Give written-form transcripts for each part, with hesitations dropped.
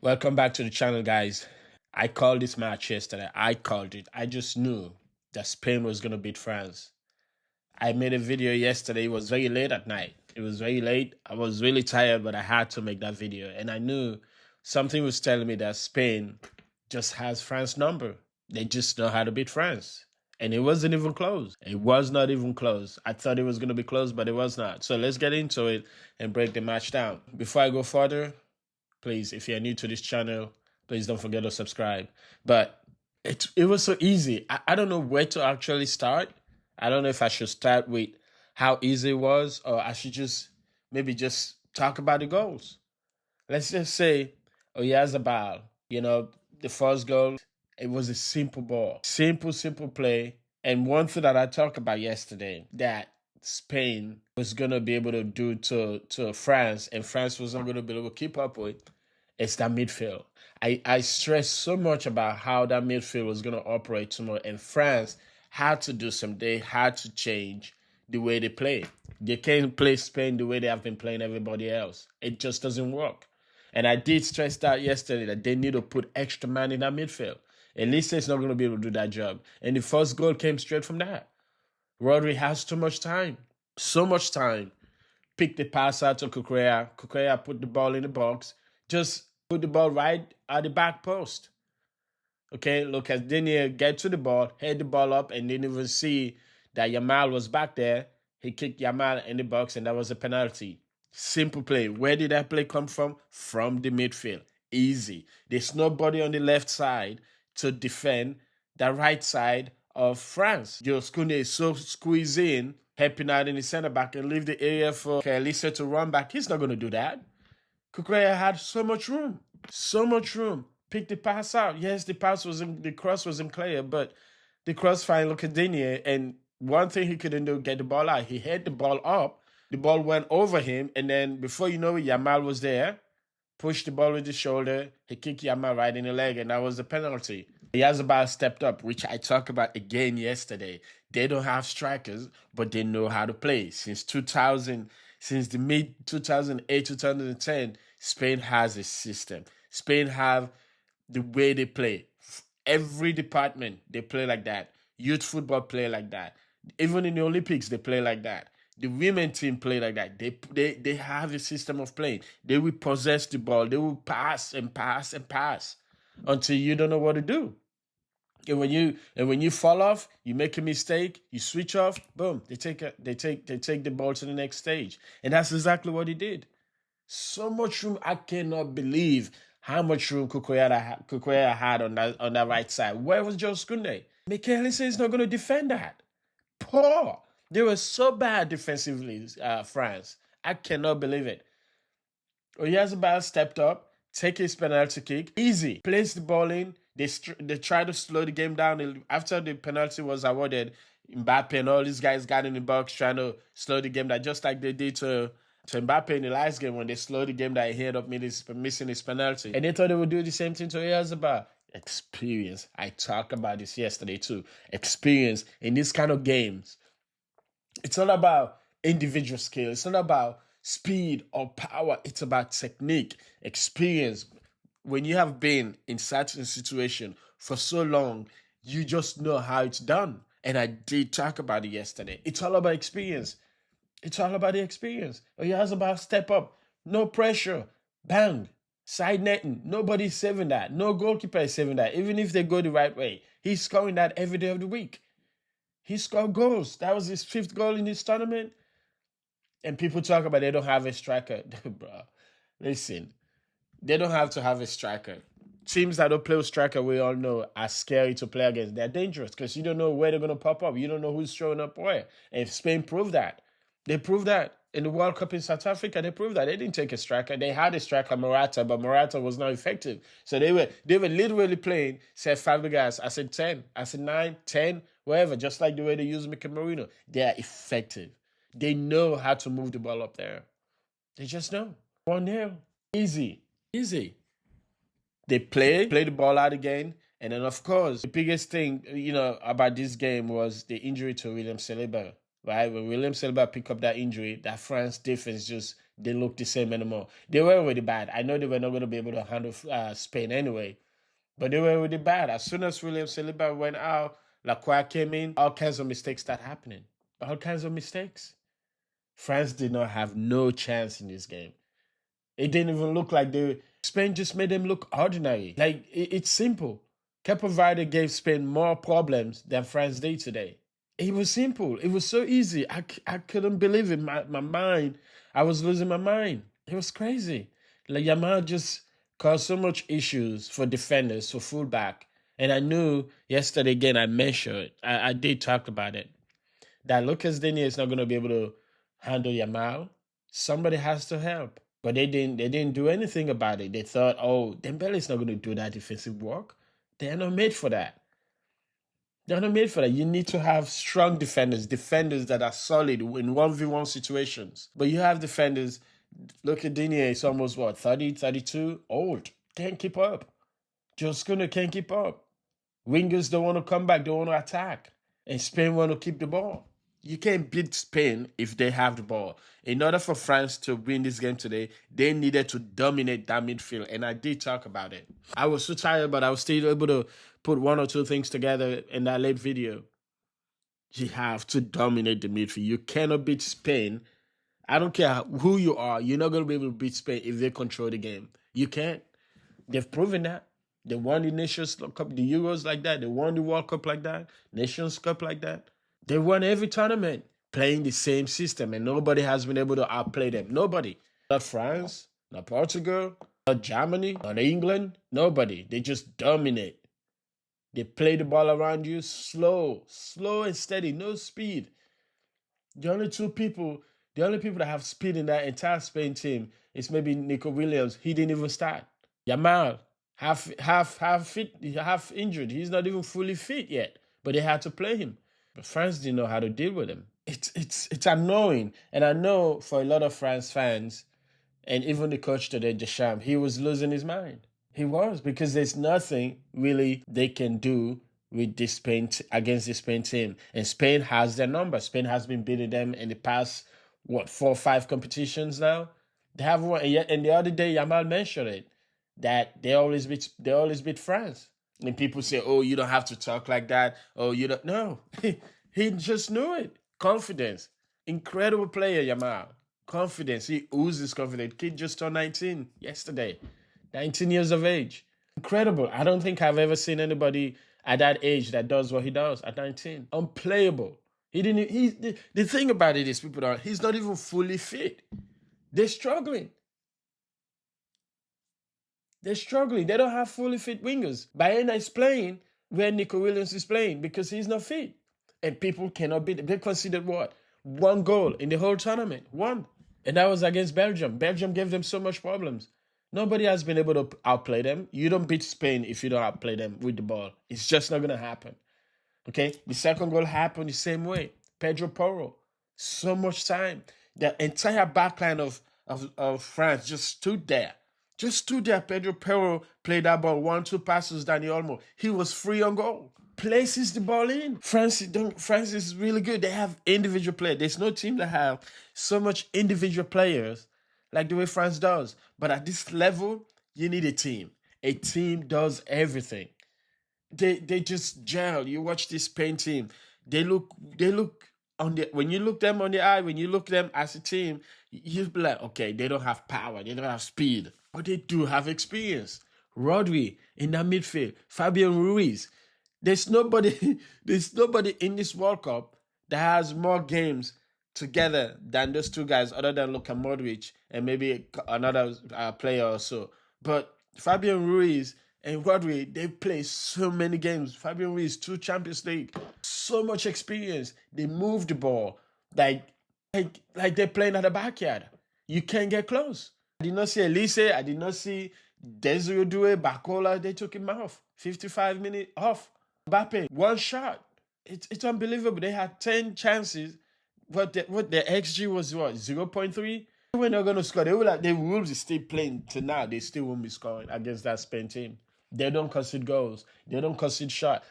Welcome back to the channel, guys. I called this match yesterday. I called it. I just knew that Spain was going to beat France. I made a video yesterday. It was very late at night. It was very late. I was really tired, but I had to make that video. And I knew something was telling me that Spain just has France's number. They just know how to beat France. And it wasn't even close. It was not even close. I thought it was going to be close, but it was not. So let's get into it and break the match down. Before I go further, please, if you're new to this channel, please don't forget to subscribe. But it was so easy. I don't know where to actually start. I don't know if I should start with how easy it was, or I should maybe just talk about the goals. Let's just say Oyarzabal, the first goal, it was a simple ball. Simple play. And one thing that I talked about yesterday, that Spain was going to be able to do to France, and France was not going to be able to keep up with, it's that midfield. I stressed so much about how that midfield was going to operate tomorrow, and France had to do something. They had to change the way they play. They can't play Spain the way they have been playing everybody else. It just doesn't work. And I did stress that yesterday, that they need to put extra man in that midfield. At least it's not going to be able to do that job. And the first goal came straight from that. Rodri has too much time. So much time. Pick the pass out to Cucurella. Cucurella put the ball in the box. Just put the ball right at the back post. Okay, Lucas Digne get to the ball, head the ball up, and didn't even see that Yamal was back there. He kicked Yamal in the box, and that was a penalty. Simple play. Where did that play come from? From the midfield. Easy. There's nobody on the left side to defend the right side of France. Jules Koundé is so squeezed in, helping out in the center back, and leave the area for Kalisa to run back. He's not going to do that. Cucurella had so much room. Pick the pass out. Yes, the cross wasn't clear, but the cross finally looked at Digne, and one thing he couldn't do, get the ball out. He had the ball up, the ball went over him, and then before you know it, Yamal was there, pushed the ball with his shoulder, he kicked Yamal right in the leg, and that was the penalty. Oyarzabal stepped up, which I talked about again yesterday. They don't have strikers, but they know how to play. Since the mid 2008, 2010, Spain has a system. Spain have the way they play. Every department, they play like that. Youth football play like that. Even in the Olympics, they play like that. The women team play like that. They have a system of playing. They will possess the ball. They will pass and pass and pass until you don't know what to do. And when you fall off, you make a mistake, you switch off, boom, they take the ball to the next stage. And that's exactly what he did. So much room. I cannot believe how much room Cucurella had on that right side. Where was Jules Koundé? Mikel Oyarzabal is not going to defend that. Poor. They were so bad defensively, France. I cannot believe it. Oyarzabal stepped up, take his penalty kick, easy, place the ball in. They tried to slow the game down. After the penalty was awarded, Mbappé and all these guys got in the box trying to slow the game down, just like they did to Mbappé in the last game when they slowed the game down. He ended up missing his penalty. And they thought they would do the same thing to Oyarzabal. Experience. I talked about this yesterday too. Experience in these kind of games. It's not about individual skill. It's not about speed or power. It's about technique, experience. When you have been in such a situation for so long, you just know how it's done. And I did talk about it yesterday. It's all about experience. It's all about the experience. Oyarzabal step up. No pressure. Bang. Side netting. Nobody's saving that. No goalkeeper is saving that. Even if they go the right way. He's scoring that every day of the week. He scored goals. That was his 5th goal in this tournament. And people talk about they don't have a striker. Bro, listen. They don't have to have a striker. Teams that don't play with striker, we all know, are scary to play against. They're dangerous because you don't know where they're going to pop up. You don't know who's showing up where. And Spain proved that. They proved that. In the World Cup in South Africa, they proved that. They didn't take a striker. They had a striker, Morata, but Morata was not effective. So they were literally playing, said Fabregas, I said 10, I said 9, 10, whatever, just like the way they use Mikel Marino. They are effective. They know how to move the ball up there. They just know. 1-0. Easy. They play the ball out again. And then, of course, the biggest thing, about this game was the injury to William Saliba, right? When William Saliba picked up that injury, that France defense just they look the same anymore. They were already bad. I know they were not going to be able to handle Spain anyway, but they were already bad. As soon as William Saliba went out, Lacroix came in, all kinds of mistakes start happening. All kinds of mistakes. France did not have no chance in this game. It didn't even look like Spain just made them look ordinary. Like, it's simple. Cape Verde gave Spain more problems than France did today. It was simple. It was so easy. I couldn't believe it. My mind, I was losing my mind. It was crazy. Like, Yamal just caused so much issues for defenders, for fullback. And I knew yesterday again, I mentioned it. I did talk about it. That Lucas Digne is not going to be able to handle Yamal. Somebody has to help. But they didn't do anything about it. They thought, oh, Dembélé is not going to do that defensive work. They are not made for that. They're not made for that. You need to have strong defenders that are solid in 1v1 situations. But you have defenders, look at Digne, is almost, 30, 32, old. Can't keep up. Just can't keep up. Wingers don't want to come back, don't want to attack. And Spain want to keep the ball. You can't beat Spain if they have the ball. In order for France to win this game today, they needed to dominate that midfield. And I did talk about it. I was so tired, but I was still able to put one or two things together in that late video. You have to dominate the midfield. You cannot beat Spain. I don't care who you are. You're not going to be able to beat Spain if they control the game. You can't. They've proven that. They won the Nations Cup, the Euros like that. They won the World Cup like that. Nations Cup like that. They won every tournament playing the same system, and nobody has been able to outplay them. Nobody. Not France, not Portugal, not Germany, not England. Nobody. They just dominate. They play the ball around you slow and steady, no speed. The only people that have speed in that entire Spain team is maybe Nico Williams. He didn't even start. Yamal, half fit, half injured. He's not even fully fit yet, but they had to play him. But France didn't know how to deal with him. It's annoying. And I know for a lot of France fans, and even the coach today, Deschamps, he was losing his mind. He was, because there's nothing really they can do with this against the Spain team. And Spain has their number. Spain has been beating them in the past, 4 or 5 competitions now. They have won. And the other day, Yamal mentioned it, that they always beat France. And people say, oh, you don't have to talk like that. Oh, you don't. No, he just knew it. Confidence. Incredible player, Yamal. Confidence. He oozes confidence. Kid just turned 19 yesterday. 19 years of age. Incredible. I don't think I've ever seen anybody at that age that does what he does at 19. Unplayable. The thing about it is, he's not even fully fit. They're struggling. They're struggling. They don't have fully fit wingers. Baena is playing where Nico Williams is playing because he's not fit. And people cannot beat them. They conceded what? 1 goal in the whole tournament. 1. And that was against Belgium. Belgium gave them so much problems. Nobody has been able to outplay them. You don't beat Spain if you don't outplay them with the ball. It's just not going to happen. Okay? The second goal happened the same way. Pedro Porro. So much time. The entire backline of France just stood there. Pedro Porro played that ball, 1-2 passes, Dani Olmo. He was free on goal. Places the ball in. France is really good. They have individual players. There's no team that have so much individual players like the way France does. But at this level, you need a team. A team does everything. They just gel. You watch this Spain team. They look when you look them on the eye, when you look them as a team, you'll be like, okay, they don't have power, they don't have speed, but they do have experience. Rodri in that midfield, Fabian Ruiz. There's nobody in this World Cup that has more games together than those two guys, other than Luka Modric and maybe another player or so. But Fabian Ruiz and Rodri, they play so many games. Fabian Ruiz, 2 Champions League, so much experience. They move the ball like they're playing at the backyard. You can't get close. I did not see Elise. I did not see Desiree Doué, Bacola. They took him off. 55 minutes off. Mbappé, 1 shot. It's unbelievable. They had 10 chances, but their XG was what, 0.3? They were not going to score. The Wolves is still playing to now. They still won't be scoring against that Spain team. They don't concede goals. They don't concede shots.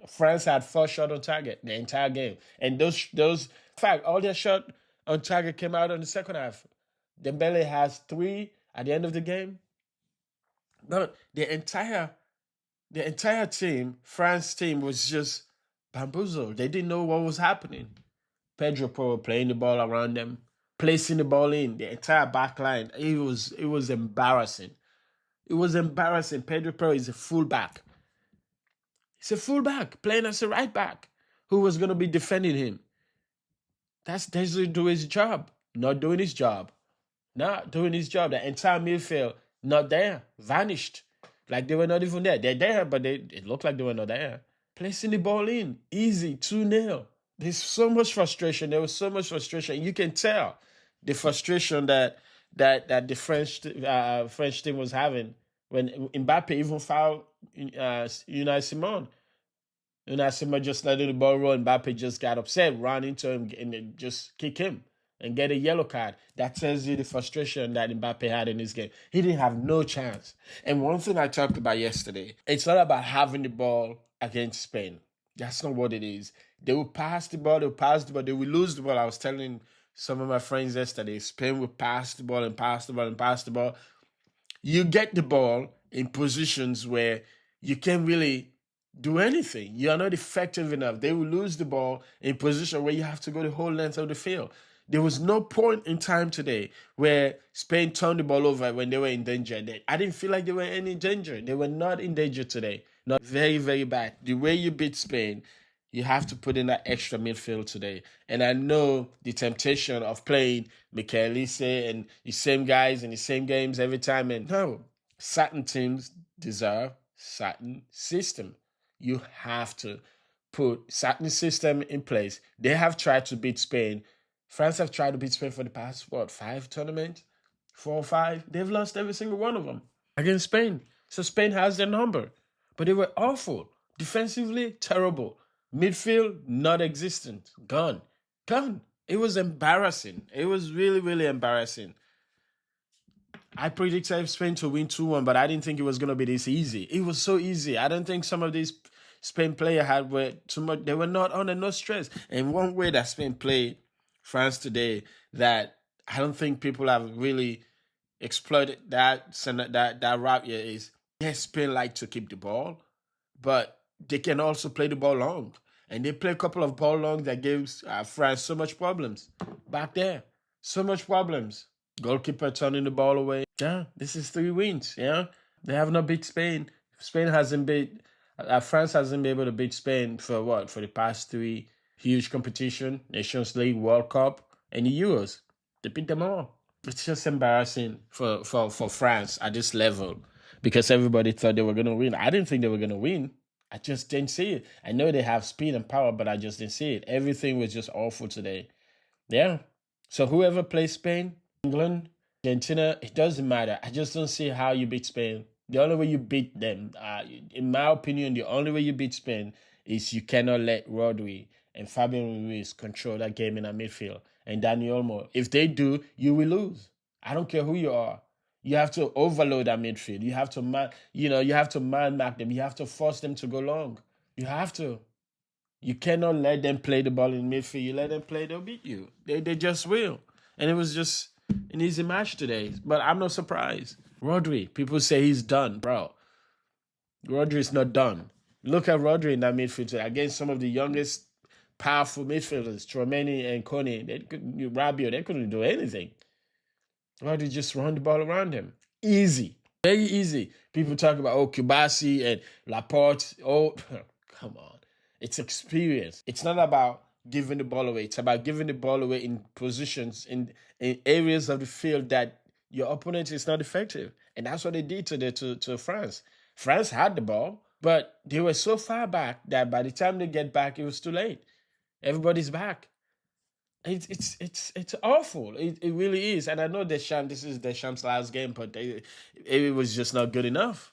France had 4 shots on target the entire game. And those in fact, all their shots on target came out in the second half. Dembele has 3 at the end of the game. But the entire team, France team, was just bamboozled. They didn't know what was happening. Pedro Porro playing the ball around them, placing the ball in the entire back line. It was embarrassing. It was embarrassing. Pedro Porro is a fullback. He's a fullback playing as a right back. Who was going to be defending him? That's doing his job. Not doing his job. Not doing his job. The entire midfield, not there. Vanished. Like they were not even there. They're there, but it looked like they were not there. Placing the ball in. Easy. 2-0. There's so much frustration. There was so much frustration. You can tell the frustration that the French team was having when Mbappé even fouled Unai Simon. Unai Simon just letting the ball roll. Mbappé just got upset, ran into him, and then just kick him and get a yellow card. That tells you the frustration that Mbappé had in this game. He didn't have no chance. And one thing I talked about yesterday, it's not about having the ball against Spain. That's not what it is. They will pass the ball, they will lose the ball. I was telling some of my friends yesterday, Spain will pass the ball and pass the ball and pass the ball. You get the ball in positions where you can't really do anything. You are not effective enough. They will lose the ball in position where you have to go the whole length of the field. There was no point in time today where Spain turned the ball over when they were in danger. I didn't feel like they were in danger. They were not in danger today. Not very, very bad. The way you beat Spain, you have to put in that extra midfield today. And I know the temptation of playing Mikel Oyarzabal and the same guys in the same games every time. And no, certain teams deserve certain system. You have to put certain system in place. They have tried to beat Spain. France have tried to beat Spain for the past, 5 tournaments? 4 or 5? They've lost every single one of them against Spain. So Spain has their number. But they were awful. Defensively, terrible. Midfield, not existent. Gone. It was embarrassing. It was really, really embarrassing. I predicted Spain to win 2-1, but I didn't think it was going to be this easy. It was so easy. I don't think some of these Spain players were too much. They were not under no stress. And one way that Spain played France today that I don't think people have really exploited that route yet is, yes, Spain like to keep the ball, but they can also play the ball long. And they play a couple of ball long that gives France so much problems back there. So much problems. Goalkeeper turning the ball away. Yeah, this is 3 wins. Yeah, they have not beat Spain. France hasn't been able to beat Spain for the past 3 huge competition: Nations League, World Cup, and the Euros. They beat them all. It's just embarrassing for France at this level because everybody thought they were going to win. I didn't think they were going to win. I just didn't see it. I know they have speed and power, but I just didn't see it. Everything was just awful today. Yeah. So whoever plays Spain, England, Argentina, it doesn't matter. I just don't see how you beat Spain. The only way you beat them, in my opinion, the only way you beat Spain is you cannot let Rodri and Fabian Ruiz control that game in the midfield. And Dani Olmo. If they do, you will lose. I don't care who you are. You have to overload that midfield. You have to man mark them. You have to force them to go long. You have to. You cannot let them play the ball in midfield. You let them play, they'll beat you. They just will. And it was just an easy match today. But I'm not surprised. Rodri, people say he's done, bro. Rodri is not done. Look at Rodri in that midfield today against some of the youngest, powerful midfielders, Tchouaméni and Kone. Rabiot, they couldn't do anything. Rodri just run the ball around him. Easy. Very easy. People talk about, Kubasi and Laporte. Come on. It's experience. It's not about giving the ball away. It's about giving the ball away in positions, in areas of the field that your opponent is not effective. And that's what they did today to France. France had the ball, but they were so far back that by the time they get back, it was too late. Everybody's back. It's awful. It really is. And I know this is Deschamps' last game, but it was just not good enough.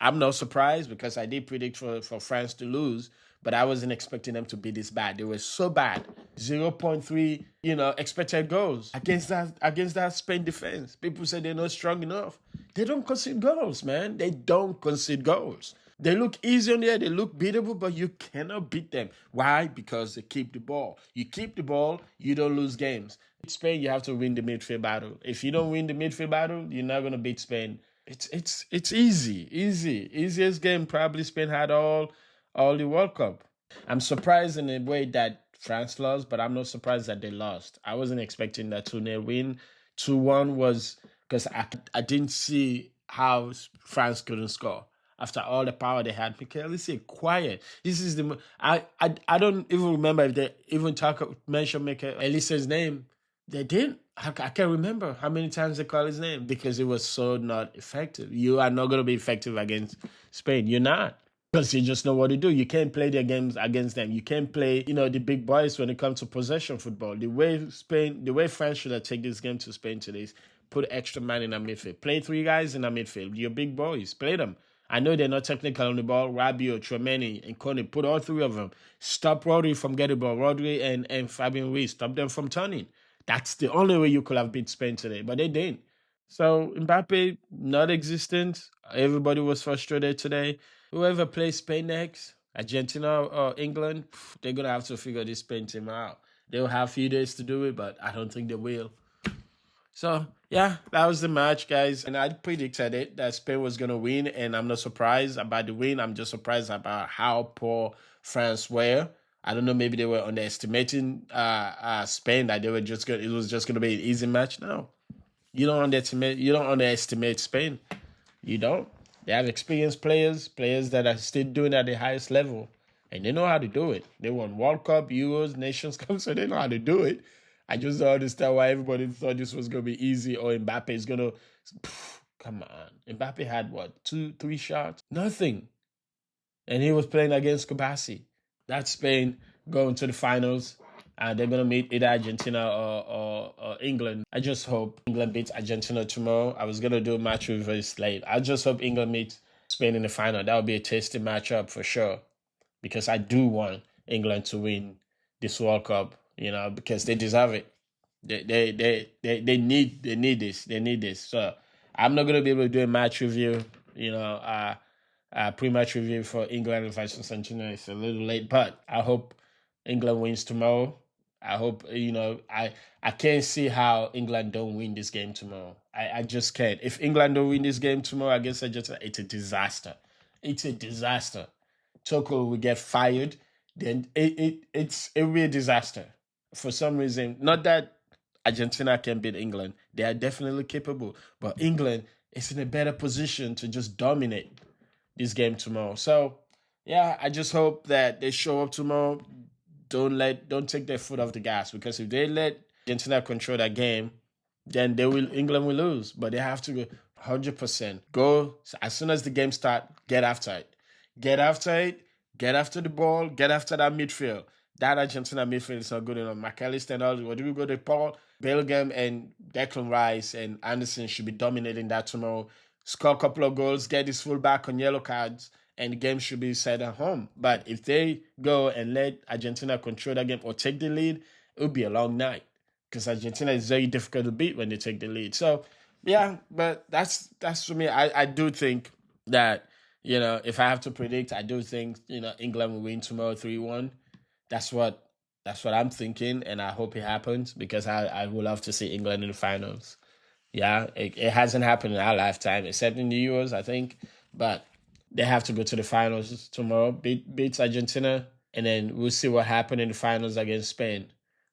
I'm not surprised because I did predict for France to lose, but I wasn't expecting them to be this bad. They were so bad. 0.3, expected goals against that Spain defense. People say they're not strong enough. They don't concede goals, man. They don't concede goals. They look easy on the air. They look beatable, but you cannot beat them. Why? Because they keep the ball. You keep the ball, you don't lose games. Spain, you have to win the midfield battle. If you don't win the midfield battle, you're not gonna beat Spain. It's easiest game probably Spain had all the World Cup. I'm surprised in a way that France lost, but I'm not surprised that they lost. I wasn't expecting that 2-0 win. 2-1 was because I didn't see how France couldn't score after all the power they had. Mikel, let's say quiet. This is I don't even remember if they even mention Mikel Elise's name. They didn't. I can't remember how many times they call his name because it was so not effective. You are not going to be effective against Spain. You're not. Because you just know what to do. You can't play their games against them. You can't play, the big boys when it comes to possession football. The way France should have taken this game to Spain today is put extra man in the midfield. Play 3 guys in the midfield. Your big boys. Play them. I know they're not technical on the ball. Rabiot, Tchouaméni, and Kone. Put all 3 of them. Stop Rodri from getting the ball. Rodri and Fabian Ruiz. Stop them from turning. That's the only way you could have beat Spain today. But they didn't. So Mbappe, not existent. Everybody was frustrated today. Whoever plays Spain next, Argentina or England, they're going to have to figure this Spain team out. They'll have a few days to do it, but I don't think they will. So, yeah, that was the match, guys. And I predicted it, that Spain was going to win, and I'm not surprised about the win. I'm just surprised about how poor France were. I don't know, maybe they were underestimating Spain, that they were it was just going to be an easy match. No. You don't underestimate Spain. You don't. They have experienced players that are still doing at the highest level. And they know how to do it. They won World Cup, Euros, Nations Cup, so they know how to do it. I just don't understand why everybody thought this was going to be easy or Mbappe is going to... Come on. Mbappe had, 2, 3 shots? Nothing. And he was playing against Kabassi. That's Spain going to the finals. They're going to meet either Argentina or England. I just hope England beats Argentina tomorrow. I was going to do a match reverse late. I just hope England meets Spain in the final. That would be a tasty matchup for sure. Because I do want England to win this World Cup, because they deserve it. They need this. They need this. So I'm not going to be able to do a match review, pre-match review for England versus Argentina. It's a little late, but I hope England wins tomorrow. I hope, I can't see how England don't win this game tomorrow. I just can't. If England don't win this game tomorrow against Argentina, it's a disaster. It's a disaster. Tuchel will get fired. Then it will be a disaster. For some reason, not that Argentina can beat England. They are definitely capable. But England is in a better position to just dominate this game tomorrow. So, yeah, I just hope that they show up tomorrow. Don't take their foot off the gas, because if they let Argentina control that game, then England will lose. But they have to go 100%. Go as soon as the game starts, get after it. Get after it. Get after the ball. Get after that midfield. That Argentina midfield is not good enough. McAllister and all. What do we go to Paul? Bellingham and Declan Rice and Anderson should be dominating that tomorrow. Score a couple of goals. Get this fullback on yellow cards. And the game should be set at home. But if they go and let Argentina control that game or take the lead, it would be a long night. Because Argentina is very difficult to beat when they take the lead. So, yeah, but that's for me. I do think that, if I have to predict, I do think, England will win tomorrow 3-1. That's what I'm thinking, and I hope it happens, because I would love to see England in the finals. Yeah, it hasn't happened in our lifetime, except in the Euros, I think. But they have to go to the finals tomorrow, beats Argentina, and then we'll see what happened in the finals against Spain.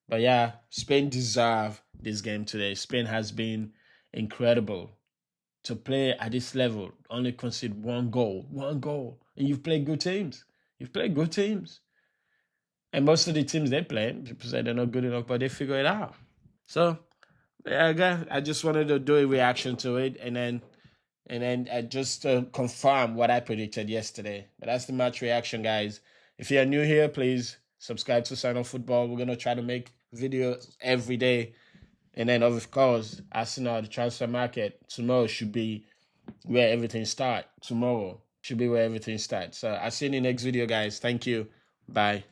But yeah, Spain deserve this game today. Spain has been incredible to play at this level. Only concede one goal, and you've played good teams. And most of the teams they play, people say they're not good enough, but they figure it out. So, yeah, I just wanted to do a reaction to it, and then just confirm what I predicted yesterday. But that's the match reaction, guys. If you're new here, please subscribe to Sign On Football. We're going to try to make videos every day. And then, of course, Arsenal, the transfer market, tomorrow should be where everything starts. So I'll see you in the next video, guys. Thank you. Bye.